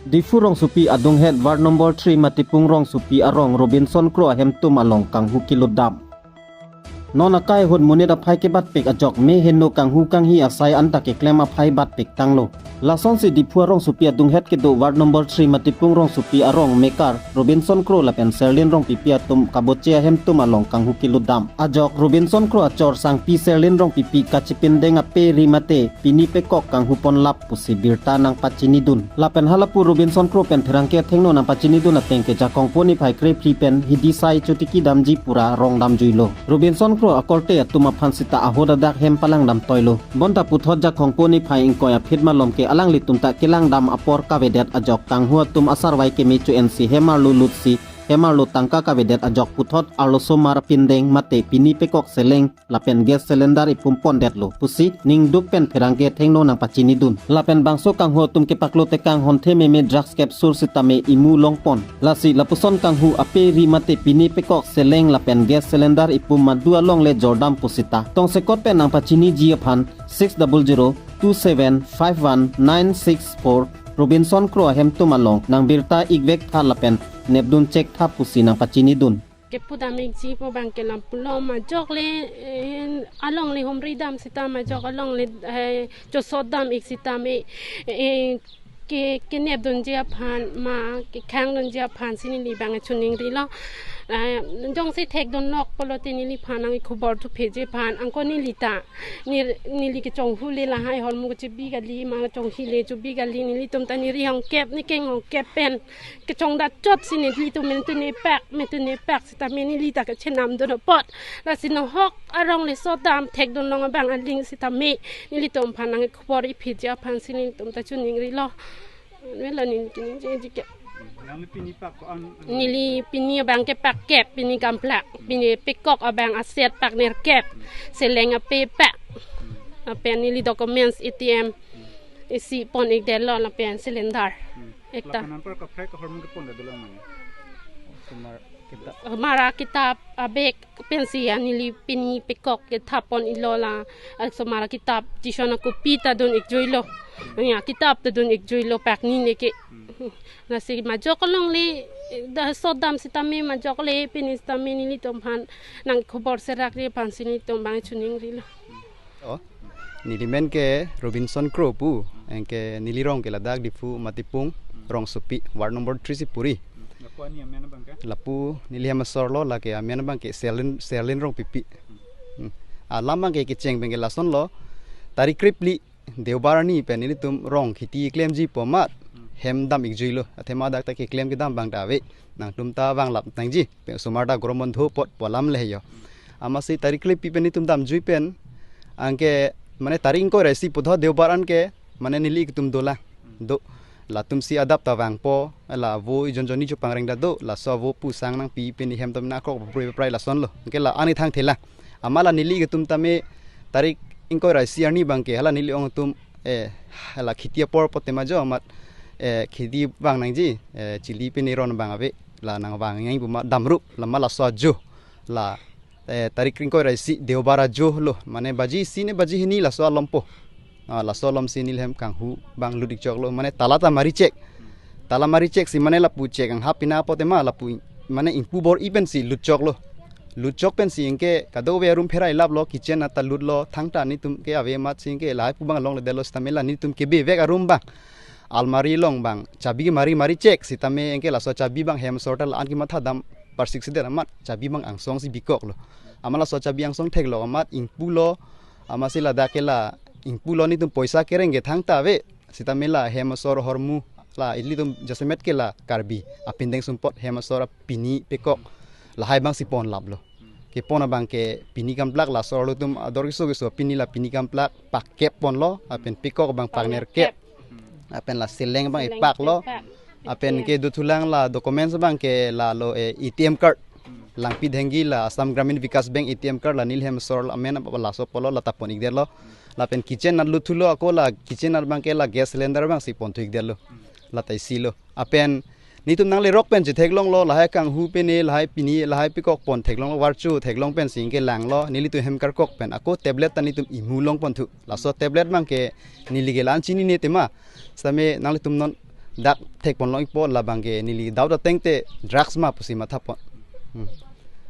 Di furong supi adung head war number 3 matipung rong supi arong Robinson Crow hemtum along kang hukiludam. Nona kai hod munit aphai ke bat pek ajok me henno kang hu kang hi asai anta ke klem aphai bat pek tanglo. Lason si di rong supi adung head ke do war number 3 matipung rong supi arong mekar Robinson Crow lapen serlin rong pipi atum kabochea hemtum along kang hukiludam. Ajok Robinson Crow achor sang pi serlin rong pipi kachipin deng ape rimate pini pekok kang hupon lap pusi birta nang pachinidun. Lapen halapu Robinson Crow pen therangke thengno nang pachinidun atengke jakong poni phai kre pen hidisai chutiki damji pura rong dam juilo. Robinson Crow akolte atuma phansita ahoda dak hem palang dam toilo. Bonta puthot jakong poni phai ingkoya phidma lomke alang litumta kilang dam apor kavedet ajok kang huwa tum asar wai ke mechu NC hemar lulutsi hemar lu tangka kavedet ajok puthot arlo somar pindeng mate pini pekok seleng lapen gas cylinder ipumpon detlo pusi ning duk pen pherangke thengno nang pachini dun lapen bangso kang huwa tum ke paklo te kang honthe meme drugs capsule sitame imu longpon lasi lapuson kang hu ape ri mate pini pekok seleng lapen gas cylinder ipum madua long le jordam pusita tong sekot pen nang pachini ji phan 60027519664 Robinson Crow hemtum along nang birta igvek thalapen nebdun check tha pusi nang pachini dun ke pudam igji po bang ke lampulo ma jok le along le homri dam sita ma jok along le jo sodam ik sita me ke nebdun je phan ma ke khang dun je phan sini li bang chuning ri lo jong se thek don nok polo tini li phan ang khubor thu pheje phan ang ko ni lita ni li ke chong hu le la hai hol mu che bi ga li ma chong hi le chu bi ga li ni li tum ta ni ri hong kep ni keng hong kep pen ke chong da chot sini li tu men tu ni pak me tu ni pak sta me ni li ta ke chenam do pot la sin hok arong le so dam thek don long bang aling sita me ni li tum phan ang khubor i pheje phan sini tum ta chu ning ri lo wela ni ni je ke nili pini abang ke pak kep pini gamplak pini pekok abang aset pak ner kep seleng ape pak apen nili documents ATM isi pon ik delo la pen cylinder ekta mara kitab abek pensia nili pini pekok ke thapon ilola mara kitab tishona kupita don ik joilo ya kitab don ik joilo pak ni ne ke nasi majok long li dah sodam sitami majok le pinis tami ni tom han nang khobor serak ri pansini tom bang chuning ri lo oh nilimen ke Robinson Crow pu engke nilirong ke ladak difu matipung rong supi war number 3 si puri lapu niliham sorlo la ke amen bang ke selin rong pipi alam bang ke cheng beng lason lo tarik kripli deobarani penili tum rong khiti claim ji pomar hem dam igjuilo athema dak ta ke claim ke dam bang dawe nang tumta bang lap tangji pe sumarda goromon dho pot polam leyo amasi tarikle pipeni tum dam jui pen angke mane taring ko resi pudho deubaran ke mane nili tum dola do la tum si adap ta wang po la vo jonjoni chu pangreng da do la so vo pu sang nang pi peni hem tam na ko prai la son lo ke la ani thang thela amala nili ke tum tame tarik ingko resi ani bang ke hala nili ong tum hala khitia por potema jo amat khidi bang nang ji chili pini ron bang ave la nang bang ngai bu ma damru la mala so jo la tarik ko raisi deobara jo lo mane baji sine baji hini la so lompo la so lom sinil hem kang hu bang ludik chok lo mane talata mari check si mane la pu check ang hapina potema la pu mane impu bor even si lut chok lo lut chok pen si ingke kado ve room pherai lab lo kitchen ata lut lo thangta ni tum ke ave mat singke lai pu bang long le delo stamela ni tum ke be ve room bang almari long bang cabi mari cek sitame engke la so cabi bang hem sortal an ki matha dam par 6 der amat cabi bang angsong si bikok lo amala so cabi angsong thek lo amat impulo amasila dakela impulo ni tum poisa kerenge thangta ve sitame la hem sor hormu la idli tum jasemet ke la karbi apindeng sumpot hem sor pini pekok la hai bang sipon lab lo ke pona bang ke pini kamplak la sor lo tum ador so pini la pini kamplak pakep pon lo apen pekok bang partner kep apen la seleng bang ipak lo apen ke dutulang la documents bang ke la lo ATM card lang pidhengi la Assam Gramin Vikas Bank ATM card la nilhem sor amen la so polo la tapon igder lo la pen kitchen na lutulo ako la kitchen na bang ke la gas cylinder bang si pon tu igder lo la tai silo apen nitum nang le rock pen je theklong lo la ha kang hu peni la hai pini la hai pikok pon theklong lo warchu theklong pen sing ke lang lo nili tu hem kar kok pen ako tablet tani tum imulong pon thu la so tablet bang ke nili ge lan chini ne tema same nang le tum non dak tek pon long ipon la bangke nili daw da tengte drugs ma pusi ma thapon